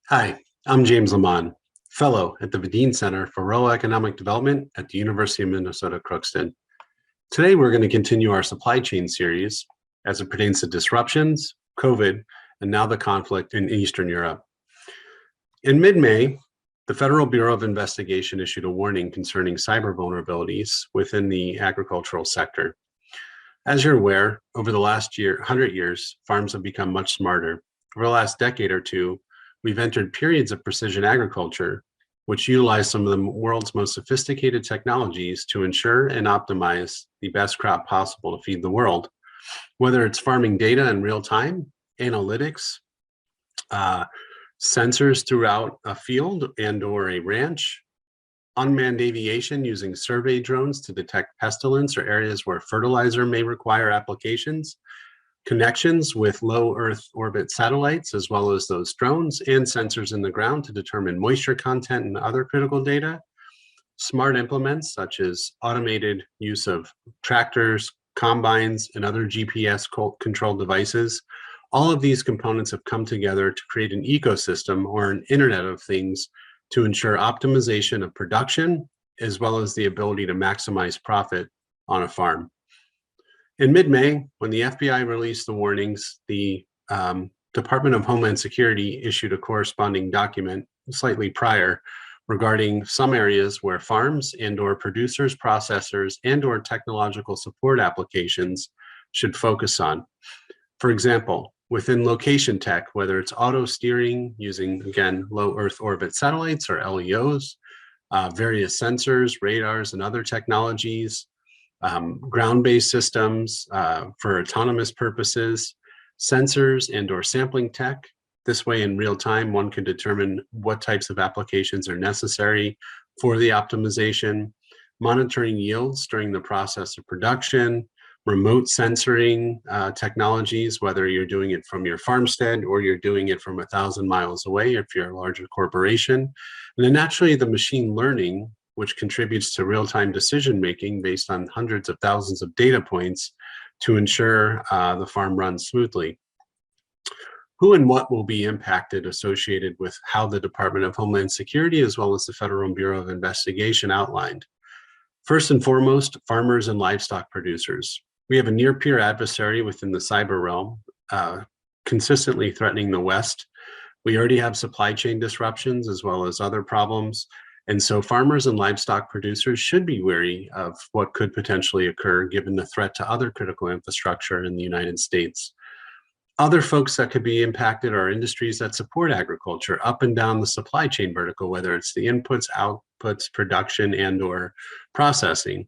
Hi, I'm James Lamont, Fellow at the Vidine Center for Rural Economic Development at the University of Minnesota Crookston. Today, we're going to continue our supply chain series as it pertains to disruptions, COVID, and now the conflict in Eastern Europe. In mid-May, the Federal Bureau of Investigation issued a warning concerning cyber vulnerabilities within the agricultural sector. As you're aware, over the last 100 years, farms have become much smarter. Over the last decade or two, we've entered periods of precision agriculture, which utilize some of the world's most sophisticated technologies to ensure and optimize the best crop possible to feed the world. Whether it's farming data in real time, analytics, uh, sensors throughout a field and or a ranch, unmanned aviation using survey drones to detect pestilence or areas where fertilizer may require applications, connections with low Earth orbit satellites, as well as those drones and sensors in the ground to determine moisture content and other critical data, smart implements such as automated use of tractors, combines, and other GPS controlled devices. All of these components have come together to create an ecosystem or an Internet of Things to ensure optimization of production, as well as the ability to maximize profit on a farm. In mid-May, when the FBI released the warnings, the Department of Homeland Security issued a corresponding document slightly prior regarding some areas where farms and or producers, processors, and or technological support applications should focus on. For example, within location tech, whether it's auto steering using, again, low Earth orbit satellites or LEOs, various sensors, radars, and other technologies, ground-based systems for autonomous purposes, sensors and or sampling tech. This way, in real time, one can determine what types of applications are necessary for the optimization, monitoring yields during the process of production, remote sensoring technologies, whether you're doing it from your farmstead or you're doing it from 1,000 miles away if you're a larger corporation. And then naturally, the machine learning, which contributes to real-time decision-making based on hundreds of thousands of data points to ensure the farm runs smoothly. Who and what will be impacted associated with how the Department of Homeland Security as well as the Federal Bureau of Investigation outlined? First and foremost, farmers and livestock producers. We have a near-peer adversary within the cyber realm, consistently threatening the West. We already have supply chain disruptions as well as other problems. And so farmers and livestock producers should be wary of what could potentially occur given the threat to other critical infrastructure in the United States. Other folks that could be impacted are industries that support agriculture up and down the supply chain vertical, whether it's the inputs, outputs, production, and or processing.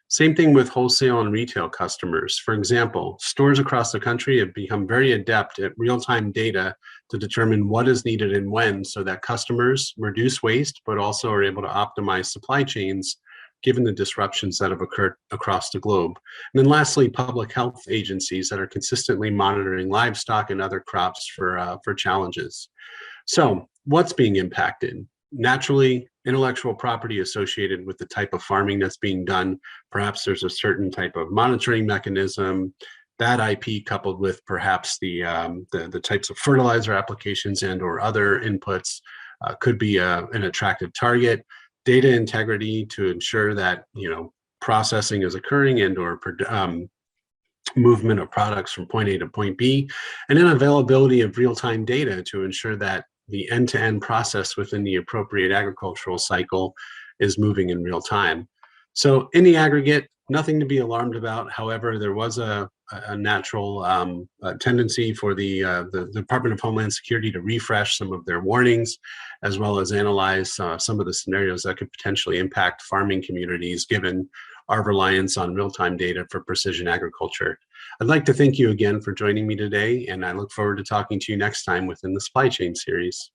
Same thing with wholesale and retail customers. For example, stores across the country have become very adept at real-time data to determine what is needed and when so that customers reduce waste, but also are able to optimize supply chains given the disruptions that have occurred across the globe. And then lastly, public health agencies that are consistently monitoring livestock and other crops for challenges. So what's being impacted? Naturally, intellectual property associated with the type of farming that's being done. Perhaps there's a certain type of monitoring mechanism. That IP coupled with perhaps the types of fertilizer applications and or other inputs could be an attractive target. Data integrity to ensure that processing is occurring and or movement of products from point A to point B, and then availability of real-time data to ensure that the end-to-end process within the appropriate agricultural cycle is moving in real time. So in the aggregate, nothing to be alarmed about. However, there was a natural tendency for the Department of Homeland Security to refresh some of their warnings, as well as analyze some of the scenarios that could potentially impact farming communities given our reliance on real-time data for precision agriculture. I'd like to thank you again for joining me today, and I look forward to talking to you next time within the Supply Chain series.